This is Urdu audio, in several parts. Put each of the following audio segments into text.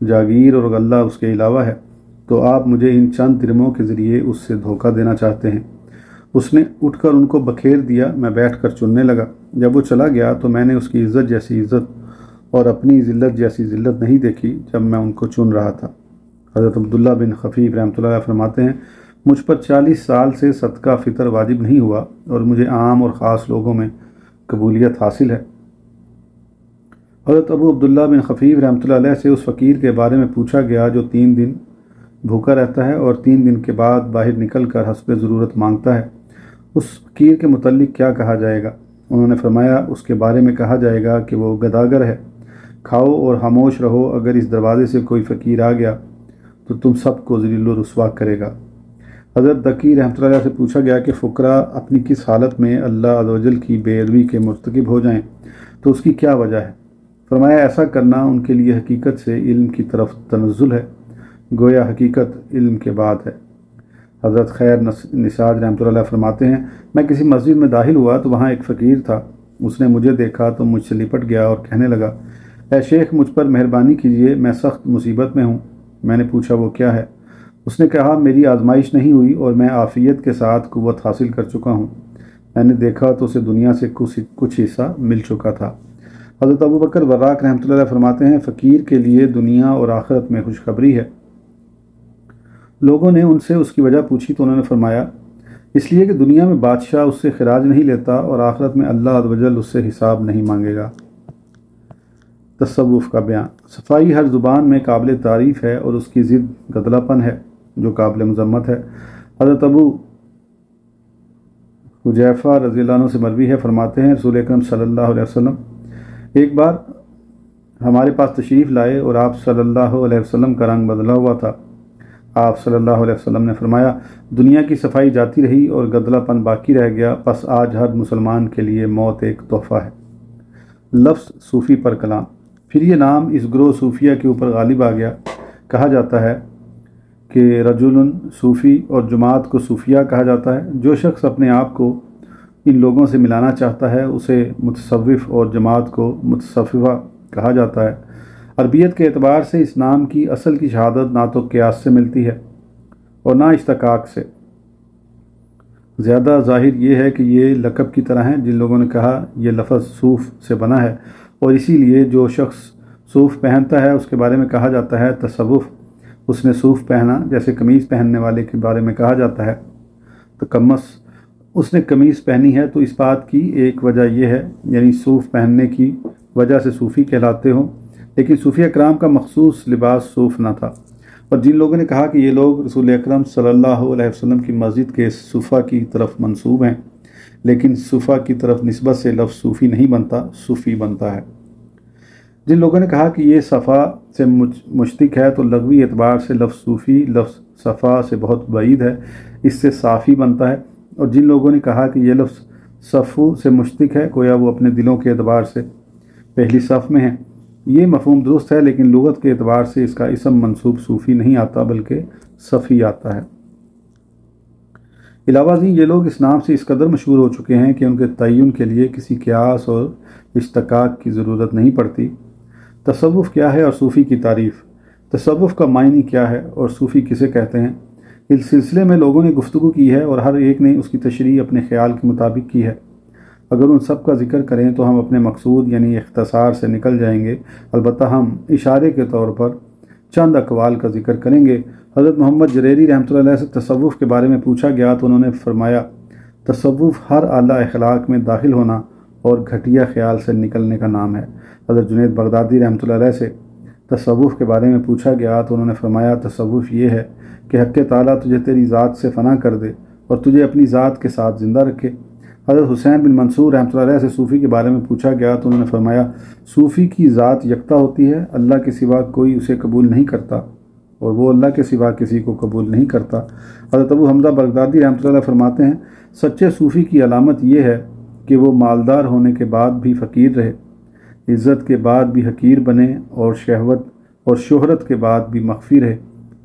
جاگیر اور غلہ اس کے علاوہ ہے، تو آپ مجھے ان چند درموں کے ذریعے اس سے دھوکہ دینا چاہتے ہیں۔ اس نے اٹھ کر ان کو بکھیر دیا۔ میں بیٹھ کر چننے لگا۔ جب وہ چلا گیا تو میں نے اس کی عزت جیسی عزت اور اپنی ذلت جیسی ذلت نہیں دیکھی جب میں ان کو چن رہا تھا۔ حضرت عبداللہ بن خفیف رحمۃ اللہ علیہ فرماتے ہیں، مجھ پر 40 سال سے صدقہ فطر واجب نہیں ہوا اور مجھے عام اور خاص لوگوں میں قبولیت حاصل ہے۔ حضرت ابو عبداللہ بن خفیف رحمۃ اللہ علیہ سے اس فقیر کے بارے میں پوچھا گیا جو 3 دن بھوکا رہتا ہے اور 3 دن کے بعد باہر نکل کر حسب ضرورت مانگتا ہے، اس فقیر کے متعلق کیا کہا جائے گا؟ انہوں نے فرمایا، اس کے بارے میں کہا جائے گا کہ وہ گداگر ہے، کھاؤ اور خاموش رہو، اگر اس دروازے سے کوئی فقیر آ گیا تو تم سب کو ذلیل و رسوا کرے گا۔ حضرت دکی رحمۃ اللہ علیہ سے پوچھا گیا کہ فقراء اپنی کس حالت میں اللہ عز و جل کی بے علمی کے مرتکب ہو جائیں تو اس کی کیا وجہ ہے؟ فرمایا، ایسا کرنا ان کے لیے حقیقت سے علم کی طرف تنزل ہے، گویا حقیقت علم کے بعد ہے۔ حضرت خیر نصاد رحمۃ اللہ علیہ فرماتے ہیں، میں کسی مسجد میں داخل ہوا تو وہاں ایک فقیر تھا۔ اس نے مجھے دیکھا تو مجھ سے لپٹ گیا اور کہنے لگا، اے شیخ، مجھ پر مہربانی کیجیے، میں سخت مصیبت میں ہوں۔ میں نے پوچھا، وہ کیا ہے؟ اس نے کہا، میری آزمائش نہیں ہوئی اور میں عافیت کے ساتھ قوت حاصل کر چکا ہوں۔ میں نے دیکھا تو اسے دنیا سے کچھ حصہ مل چکا تھا۔ حضرت ابو بکر وراق رحمۃ اللہ علیہ فرماتے ہیں، فقیر کے لیے دنیا اور آخرت میں خوشخبری ہے۔ لوگوں نے ان سے اس کی وجہ پوچھی تو انہوں نے فرمایا، اس لیے کہ دنیا میں بادشاہ اس سے خراج نہیں لیتا اور آخرت میں اللہ عز و جل اس سے حساب نہیں مانگے گا۔ تصوف کا بیان۔ صفائی ہر زبان میں قابل تعریف ہے اور اس کی ضد گدلا پن ہے جو قابل مذمت ہے۔ حضرت ابو حذیفہ رضی اللہ عنہ سے مروی ہے، فرماتے ہیں، رسول اکرم صلی اللہ علیہ وسلم ایک بار ہمارے پاس تشریف لائے اور آپ صلی اللہ علیہ وسلم کا رنگ بدلا ہوا تھا۔ آپ صلی اللہ علیہ وسلم نے فرمایا، دنیا کی صفائی جاتی رہی اور گدلا پن باقی رہ گیا، پس آج ہر مسلمان کے لیے موت ایک تحفہ ہے۔ لفظ صوفی پر کلام۔ پھر یہ نام اس گروہ صوفیہ کے اوپر غالب آ گیا۔ کہا جاتا ہے کہ رجل صوفی اور جماعت کو صوفیہ کہا جاتا ہے۔ جو شخص اپنے آپ کو ان لوگوں سے ملانا چاہتا ہے اسے متصوف اور جماعت کو متصوفہ کہا جاتا ہے۔ عربیت کے اعتبار سے اس نام کی اصل کی شہادت نہ تو قیاس سے ملتی ہے اور نہ اشتقاق سے۔ زیادہ ظاہر یہ ہے کہ یہ لقب کی طرح ہیں۔ جن لوگوں نے کہا یہ لفظ صوف سے بنا ہے اور اسی لیے جو شخص صوف پہنتا ہے اس کے بارے میں کہا جاتا ہے تصوف، اس نے صوف پہنا، جیسے قمیض پہننے والے کے بارے میں کہا جاتا ہے تکمس، اس نے قمیض پہنی ہے، تو اس بات کی ایک وجہ یہ ہے، یعنی صوف پہننے کی وجہ سے صوفی کہلاتے ہوں، لیکن صوفیہ کرام کا مخصوص لباس صوف نہ تھا۔ اور جن لوگوں نے کہا کہ یہ لوگ رسول اکرم صلی اللہ علیہ وسلم کی مسجد کے صفہ کی طرف منسوب ہیں، لیکن صفہ کی طرف نسبت سے لفظ صوفی نہیں بنتا، صوفی بنتا ہے۔ جن لوگوں نے کہا کہ یہ صفا سے مشتق ہے، تو لغوی اعتبار سے لفظ صوفی لفظ صفا سے بہت بعید ہے، اس سے صافی بنتا ہے۔ اور جن لوگوں نے کہا کہ یہ لفظ صفو سے مشتق ہے، گویا وہ اپنے دلوں کے اعتبار سے پہلی صف میں ہیں، یہ مفہوم درست ہے، لیکن لغت کے اعتبار سے اس کا اسم منصوب صوفی نہیں آتا بلکہ صفی آتا ہے۔ علاوہ ازیں یہ لوگ اس نام سے اس قدر مشہور ہو چکے ہیں کہ ان کے تعین کے لیے کسی قیاس اور اشتقاق کی ضرورت نہیں پڑتی۔ تصوف کیا ہے اور صوفی کی تعریف۔ تصوف کا معنی کیا ہے اور صوفی کسے کہتے ہیں، اس سلسلے میں لوگوں نے گفتگو کی ہے اور ہر ایک نے اس کی تشریح اپنے خیال کے مطابق کی ہے۔ اگر ان سب کا ذکر کریں تو ہم اپنے مقصود یعنی اختصار سے نکل جائیں گے، البتہ ہم اشارے کے طور پر چند اقوال کا ذکر کریں گے۔ حضرت محمد جریری رحمۃ اللہ علیہ سے تصوف کے بارے میں پوچھا گیا تو انہوں نے فرمایا، تصوف ہر اعلیٰ اخلاق میں داخل ہونا اور گھٹیا خیال سے نکلنے کا نام ہے۔ حضرت جنید بغدادی رحمۃ اللہ علیہ سے تصوف کے بارے میں پوچھا گیا تو انہوں نے فرمایا، تصوف یہ ہے کہ حق تعالیٰ تجھے تیری ذات سے فنا کر دے اور تجھے اپنی ذات کے ساتھ زندہ رکھے۔ حضرت حسین بن منصور رحمۃ اللہ علیہ سے صوفی کے بارے میں پوچھا گیا تو انہوں نے فرمایا، صوفی کی ذات یکتا ہوتی ہے، اللہ کے سوا کوئی اسے قبول نہیں کرتا اور وہ اللہ کے سوا کسی کو قبول نہیں کرتا۔ حضرت ابو حمزہ بغدادی رحمۃ اللہ علیہ فرماتے ہیں، سچے صوفی کی علامت یہ ہے کہ وہ مالدار ہونے کے بعد بھی فقیر رہے، عزت کے بعد بھی حقیر بنے اور شہرت کے بعد بھی مخفی رہے،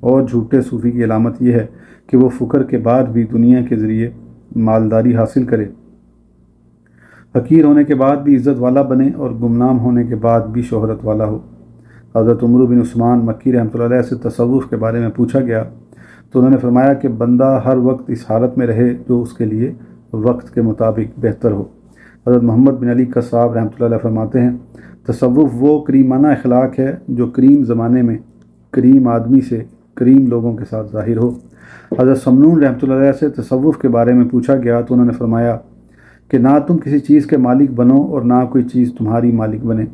اور جھوٹے صوفی کی علامت یہ ہے کہ وہ فقر کے بعد بھی دنیا کے ذریعے مالداری حاصل کرے، حقیر ہونے کے بعد بھی عزت والا بنے اور گمنام ہونے کے بعد بھی شہرت والا ہو۔ حضرت عمر بن عثمان مکی رحمۃ اللہ علیہ سے تصوف کے بارے میں پوچھا گیا تو انہوں نے فرمایا کہ بندہ ہر وقت اس حالت میں رہے جو اس کے لیے وقت کے مطابق بہتر ہو۔ حضرت محمد بن علی قصاب رحمۃ اللہ علیہ فرماتے ہیں تصوف وہ کریمانہ اخلاق ہے جو کریم زمانے میں کریم آدمی سے کریم لوگوں کے ساتھ ظاہر ہو۔ حضرت سمنون رحمۃ اللہ علیہ سے تصوف کے بارے میں پوچھا گیا تو انہوں نے فرمایا کہ نہ تم کسی چیز کے مالک بنو اور نہ کوئی چیز تمہاری مالک بنے۔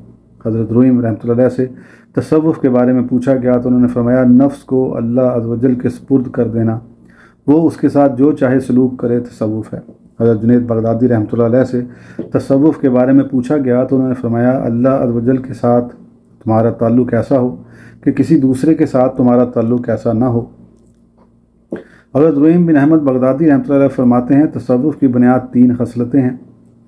حضرت رویم رحمۃ اللہ علیہ سے تصوف کے بارے میں پوچھا گیا تو انہوں نے فرمایا نفس کو اللہ عز و جل کے سپرد کر دینا، وہ اس کے ساتھ جو چاہے سلوک کرے تصوف ہے۔ حضرت جنید بغدادی رحمۃ اللہ علیہ سے تصوف کے بارے میں پوچھا گیا تو انہوں نے فرمایا اللہ عز و جل کے ساتھ تمہارا تعلق ایسا ہو کہ کسی دوسرے کے ساتھ تمہارا تعلق ایسا نہ ہو۔ حضرت رویم بن احمد بغدادی رحمۃ اللہ علیہ فرماتے ہیں تصوف کی بنیاد 3 خصلتیں ہیں: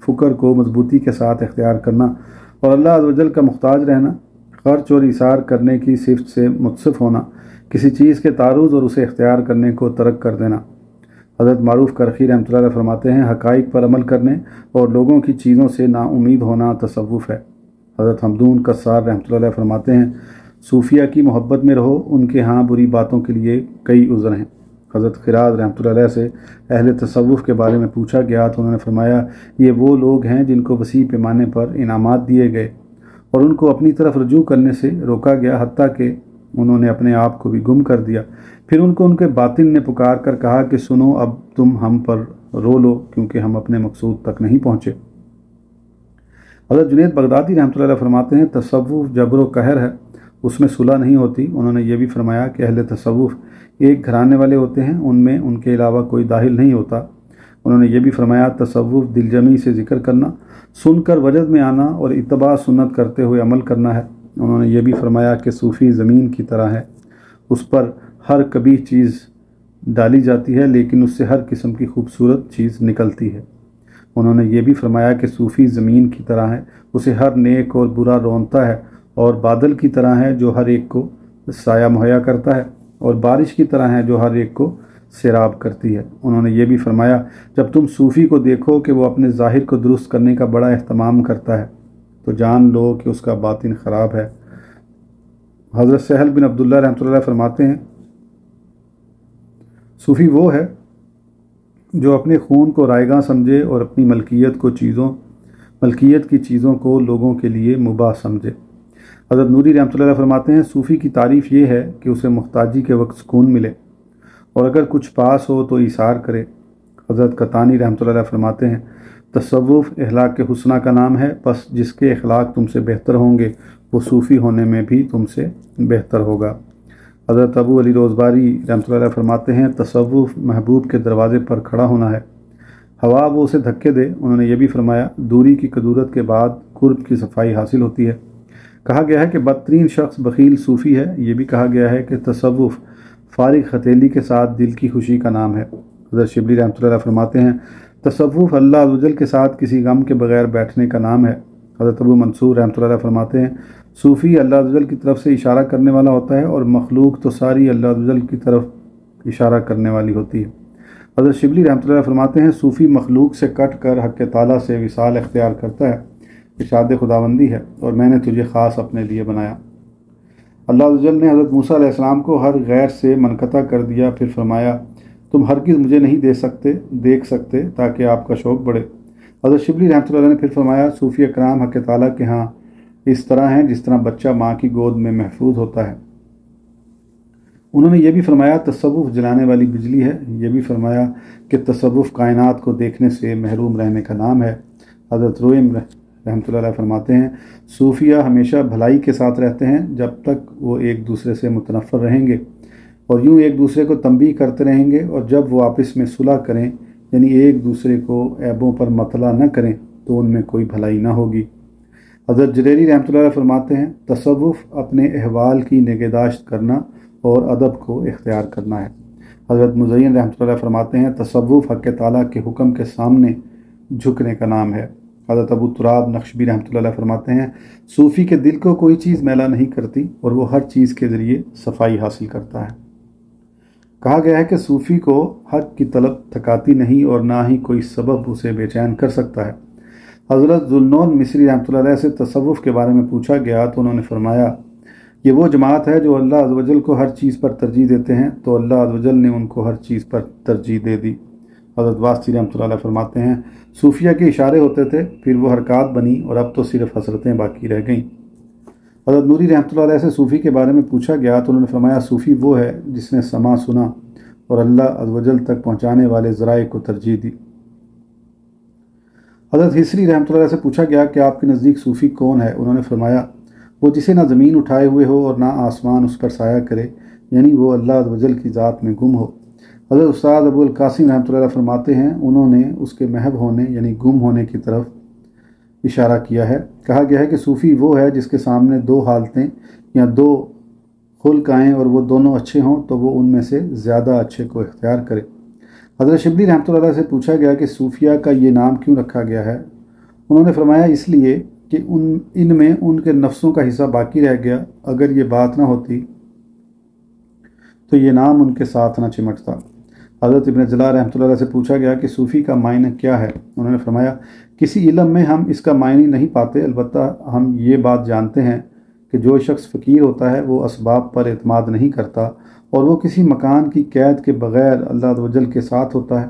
فکر کو مضبوطی کے ساتھ اختیار کرنا اور اللہ عز و جل کا محتاج رہنا، خرچ اور ایثار کرنے کی صفت سے متصف ہونا، کسی چیز کے تعرض اور اسے اختیار کرنے کو ترک کر دینا۔ حضرت معروف کرخی رحمۃ اللہ علیہ فرماتے ہیں حقائق پر عمل کرنے اور لوگوں کی چیزوں سے نا امید ہونا تصوف ہے۔ حضرت حمدون قصار رحمۃ اللہ علیہ فرماتے ہیں صوفیہ کی محبت میں رہو، ان کے ہاں بری باتوں کے لیے کئی عذر ہیں۔ حضرت خراز رحمۃ اللہ علیہ سے اہل تصوف کے بارے میں پوچھا گیا تو انہوں نے فرمایا یہ وہ لوگ ہیں جن کو وسیع پیمانے پر انعامات دیے گئے اور ان کو اپنی طرف رجوع کرنے سے روکا گیا، حتیٰ کہ انہوں نے اپنے آپ کو بھی گم کر دیا۔ پھر ان کو ان کے باطن نے پکار کر کہا کہ سنو اب تم ہم پر رو لو کیونکہ ہم اپنے مقصود تک نہیں پہنچے۔ حضرت جنید بغدادی رحمۃ اللہ علیہ فرماتے ہیں تصوف جبر و قہر ہے، اس میں صلح نہیں ہوتی۔ انہوں نے یہ بھی فرمایا کہ اہل تصوف ایک گھرانے والے ہوتے ہیں، ان میں ان کے علاوہ کوئی داخل نہیں ہوتا۔ انہوں نے یہ بھی فرمایا تصوف دل جمی سے ذکر کرنا، سن کر وجد میں آنا اور اتباع سنت کرتے ہوئے عمل کرنا ہے۔ انہوں نے یہ بھی فرمایا کہ صوفی زمین کی طرح ہے، اس پر ہر قبیح چیز ڈالی جاتی ہے لیکن اس سے ہر قسم کی خوبصورت چیز نکلتی ہے۔ انہوں نے یہ بھی فرمایا کہ صوفی زمین کی طرح ہے، اسے ہر نیک اور برا رونتا ہے، اور بادل کی طرح ہے جو ہر ایک کو سایہ مہیا کرتا ہے، اور بارش کی طرح ہے جو ہر ایک کو سیراب کرتی ہے۔ انہوں نے یہ بھی فرمایا جب تم صوفی کو دیکھو کہ وہ اپنے ظاہر کو درست کرنے کا بڑا اہتمام کرتا ہے تو جان لو کہ اس کا باطن خراب ہے۔ حضرت سہل بن عبداللہ رحمۃ اللہ فرماتے ہیں صوفی وہ ہے جو اپنے خون کو رائیگاں سمجھے اور اپنی ملکیت کی چیزوں کو لوگوں کے لیے مباح سمجھے۔ حضرت نوری رحمۃ اللہ فرماتے ہیں صوفی کی تعریف یہ ہے کہ اسے محتاجی کے وقت سکون ملے اور اگر کچھ پاس ہو تو ایثار کرے۔ حضرت قطانی رحمۃ اللہ فرماتے ہیں تصوف اخلاق کے حسنہ کا نام ہے، پس جس کے اخلاق تم سے بہتر ہوں گے وہ صوفی ہونے میں بھی تم سے بہتر ہوگا۔ حضرت ابو علی روزباری رحمۃ اللہ فرماتے ہیں تصوف محبوب کے دروازے پر کھڑا ہونا ہے، ہوا وہ اسے دھکے دے۔ انہوں نے یہ بھی فرمایا دوری کی کدورت کے بعد قرب کی صفائی حاصل ہوتی ہے۔ کہا گیا ہے کہ بدترین شخص بخیل صوفی ہے۔ یہ بھی کہا گیا ہے کہ تصوف فارغ ہتھیلی کے ساتھ دل کی خوشی کا نام ہے۔ حضرت شبلی رحمۃ اللہ فرماتے ہیں تصوف اللہ عز و جل کے ساتھ کسی غم کے بغیر بیٹھنے کا نام ہے۔ حضرت ابو منصور رحمۃ اللہ فرماتے ہیں صوفی اللہ عز و جل کی طرف سے اشارہ کرنے والا ہوتا ہے اور مخلوق تو ساری اللہ عز و جل کی طرف اشارہ کرنے والی ہوتی ہے۔ حضرت شبلی رحمۃ اللہ فرماتے ہیں صوفی مخلوق سے کٹ کر حق تعالیٰ سے وصال اختیار کرتا ہے، ارشاد خداوندی ہے اور میں نے تجھے خاص اپنے لیے بنایا۔ اللہ عز و جل نے حضرت موسیٰ علیہ السلام کو ہر غیر سے منقطع کر دیا، پھر فرمایا تم ہرگز مجھے نہیں دیکھ سکتے تاکہ آپ کا شوق بڑھے۔ حضرت شبلی رحمۃ اللہ نے پھر فرمایا صوفی اکرام حق تعالیٰ کے ہاں اس طرح ہیں جس طرح بچہ ماں کی گود میں محفوظ ہوتا ہے۔ انہوں نے یہ بھی فرمایا تصوف جلانے والی بجلی ہے۔ یہ بھی فرمایا کہ تصوف کائنات کو دیکھنے سے محروم رہنے کا نام ہے۔ حضرت رویم رحمۃ اللہ علیہ فرماتے ہیں صوفیہ ہمیشہ بھلائی کے ساتھ رہتے ہیں جب تک وہ ایک دوسرے سے متنفر رہیں گے اور یوں ایک دوسرے کو تنبیہ کرتے رہیں گے، اور جب وہ آپس میں صلح کریں یعنی ایک دوسرے کو عیبوں پر مطلع نہ کریں تو ان میں کوئی بھلائی نہ ہوگی۔ حضرت جریری رحمۃ اللہ علیہ فرماتے ہیں تصوف اپنے احوال کی نگہداشت کرنا اور ادب کو اختیار کرنا ہے۔ حضرت مزین رحمۃ اللہ فرماتے ہیں تصوف حق تعالیٰ کے حکم کے سامنے جھکنے کا نام ہے۔ حضرت ابو تراب نقشبی رحمۃ اللہ فرماتے ہیں صوفی کے دل کو کوئی چیز میلا نہیں کرتی اور وہ ہر چیز کے ذریعے صفائی حاصل کرتا ہے۔ کہا گیا ہے کہ صوفی کو حق کی طلب تھکاتی نہیں اور نہ ہی کوئی سبب اسے بے چین کر سکتا ہے۔ حضرت ذوالنون مصری رحمۃ اللہ علیہ سے تصوف کے بارے میں پوچھا گیا تو انہوں نے فرمایا یہ وہ جماعت ہے جو اللہ عز و جل کو ہر چیز پر ترجیح دیتے ہیں، تو اللہ عز و جل نے ان کو ہر چیز پر ترجیح دے دی۔ حضرت واسطی رحمۃ اللہ علیہ فرماتے ہیں صوفیہ کے اشارے ہوتے تھے، پھر وہ حرکات بنی اور اب تو صرف حسرتیں باقی رہ گئیں۔ حضرت نوری رحمۃ اللہ علیہ سے صوفی کے بارے میں پوچھا گیا تو انہوں نے فرمایا صوفی وہ ہے جس نے سما سنا اور اللہ عز و جل تک پہنچانے والے ذرائع کو ترجیح دی۔ حضرت حصری رحمۃ اللہ علیہ سے پوچھا گیا کہ آپ کے نزدیک صوفی کون ہے؟ انہوں نے فرمایا وہ جسے نہ زمین اٹھائے ہوئے ہو اور نہ آسمان اس پر سایہ کرے، یعنی وہ اللہ عز و جل کی ذات میں گم ہو۔ حضرت استاد ابو القاسم رحمۃ اللہ علیہ فرماتے ہیں انہوں نے اس کے محو ہونے یعنی گم ہونے کی طرف اشارہ کیا ہے۔ کہا گیا ہے کہ صوفی وہ ہے جس کے سامنے دو حالتیں یا دو خلق آئیں اور وہ دونوں اچھے ہوں تو وہ ان میں سے زیادہ اچھے کو اختیار کرے۔ حضرت شبلی رحمۃ اللہ علیہ سے پوچھا گیا کہ صوفیہ کا یہ نام کیوں رکھا گیا ہے؟ انہوں نے فرمایا اس لیے کہ ان میں ان کے نفسوں کا حصہ باقی رہ گیا، اگر یہ بات نہ ہوتی تو یہ نام ان کے ساتھ نہ چمٹتا۔ حضرت ابن جلا رحمۃ اللہ علیہ سے پوچھا گیا کہ صوفی کا معنی کیا ہے؟ انہوں نے فرمایا کسی علم میں ہم اس کا معنی نہیں پاتے، البتہ ہم یہ بات جانتے ہیں کہ جو شخص فقیر ہوتا ہے وہ اسباب پر اعتماد نہیں کرتا اور وہ کسی مکان کی قید کے بغیر اللہ عز و جل کے ساتھ ہوتا ہے،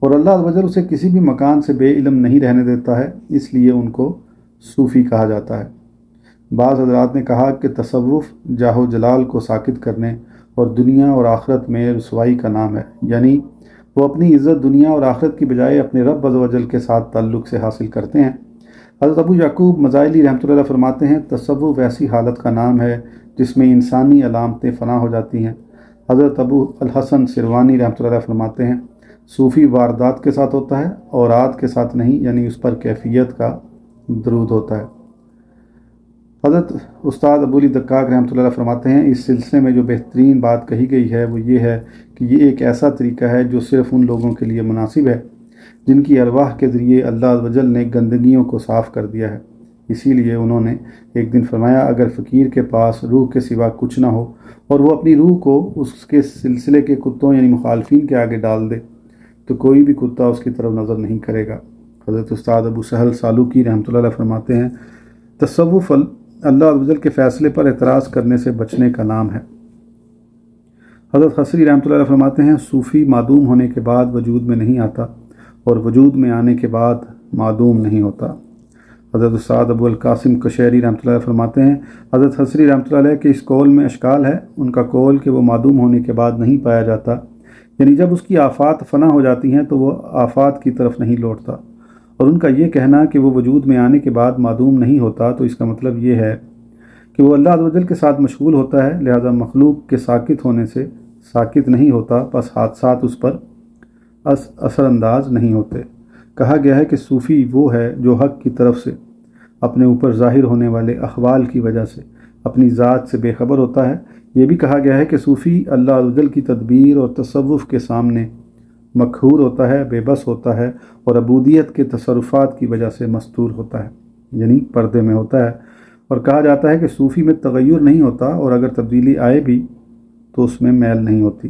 اور اللہ عز و جل اسے کسی بھی مکان سے بے علم نہیں رہنے دیتا ہے، اس لیے ان کو صوفی کہا جاتا ہے۔ بعض حضرات نے کہا کہ تصوف جاہ و جلال کو ساکت کرنے اور دنیا اور آخرت میں رسوائی کا نام ہے، یعنی وہ اپنی عزت دنیا اور آخرت کی بجائے اپنے رب عز و جل کے ساتھ تعلق سے حاصل کرتے ہیں۔ حضرت ابو یعقوب مزائلی رحمۃ اللہ علیہ فرماتے ہیں تصوف ایسی حالت کا نام ہے جس میں انسانی علامتیں فنا ہو جاتی ہیں۔ حضرت ابو الحسن سروانی رحمۃ اللہ علیہ فرماتے ہیں صوفی واردات کے ساتھ ہوتا ہے، اوراد کے ساتھ نہیں، یعنی اس پر کیفیت کا درود ہوتا ہے۔ حضرت استاد ابو علی دقاق رحمۃ اللہ علیہ فرماتے ہیں اس سلسلے میں جو بہترین بات کہی گئی ہے وہ یہ ہے کہ یہ ایک ایسا طریقہ ہے جو صرف ان لوگوں کے لیے مناسب ہے جن کی ارواح کے ذریعے اللہ عز و جل نے گندگیوں کو صاف کر دیا ہے۔ اسی لیے انہوں نے ایک دن فرمایا اگر فقیر کے پاس روح کے سوا کچھ نہ ہو اور وہ اپنی روح کو اس کے سلسلے کے کتوں یعنی مخالفین کے آگے ڈال دے تو کوئی بھی کتا اس کی طرف نظر نہیں کرے گا۔ حضرت استاد ابو سہل سالوکی رحمۃ اللہ علیہ فرماتے ہیں تصوف اللہ عز و جل کے فیصلے پر اعتراض کرنے سے بچنے کا نام ہے۔ حضرت حصری رحمۃ اللہ علیہ فرماتے ہیں صوفی معدوم ہونے کے بعد وجود میں نہیں آتا اور وجود میں آنے کے بعد معدوم نہیں ہوتا۔ حضرت استاد ابو القاسم کشیری رحمۃ اللہ علیہ فرماتے ہیں حضرت حصری رحمۃ اللہ علیہ کے اس قول میں اشکال ہے، ان کا قول کہ وہ معدوم ہونے کے بعد نہیں پایا جاتا، یعنی جب اس کی آفات فنا ہو جاتی ہیں تو وہ آفات کی طرف نہیں لوٹتا، اور ان کا یہ کہنا کہ وہ وجود میں آنے کے بعد معدوم نہیں ہوتا تو اس کا مطلب یہ ہے کہ وہ اللہ عز و جل کے ساتھ مشغول ہوتا ہے، لہذا مخلوق کے ساکت ہونے سے ساکت نہیں ہوتا، پس حادثات اس پر اثر انداز نہیں ہوتے۔ کہا گیا ہے کہ صوفی وہ ہے جو حق کی طرف سے اپنے اوپر ظاہر ہونے والے احوال کی وجہ سے اپنی ذات سے بے خبر ہوتا ہے۔ یہ بھی کہا گیا ہے کہ صوفی اللہ عز و جل کی تدبیر اور تصوف کے سامنے مقہور ہوتا ہے، بے بس ہوتا ہے اور عبودیت کے تصرفات کی وجہ سے مستور ہوتا ہے، یعنی پردے میں ہوتا ہے۔ اور کہا جاتا ہے کہ صوفی میں تغیر نہیں ہوتا اور اگر تبدیلی آئے بھی تو اس میں میل نہیں ہوتی۔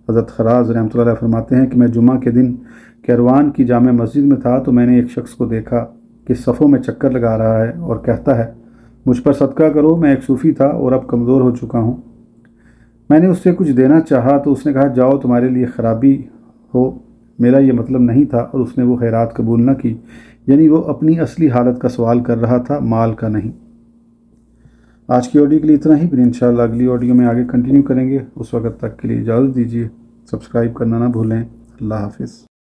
حضرت خراز رحمۃ اللہ علیہ فرماتے ہیں کہ میں جمعہ کے دن کیروان کی جامع مسجد میں تھا تو میں نے ایک شخص کو دیکھا کہ صفوں میں چکر لگا رہا ہے اور کہتا ہے مجھ پر صدقہ کرو، میں ایک صوفی تھا اور اب کمزور ہو چکا ہوں۔ میں نے اس سے کچھ دینا چاہا تو اس نے کہا جاؤ تمہارے لیے خرابی ہو، میرا یہ مطلب نہیں تھا، اور اس نے وہ خیرات قبول نہ کی، یعنی وہ اپنی اصلی حالت کا سوال کر رہا تھا، مال کا نہیں۔ آج کی آڈیو کے لیے اتنا ہی، پھر انشاءاللہ اگلی آڈیو میں آگے کنٹینیو کریں گے۔ اس وقت تک کے لیے اجازت دیجیے، سبسکرائب کرنا نہ بھولیں۔ اللہ حافظ۔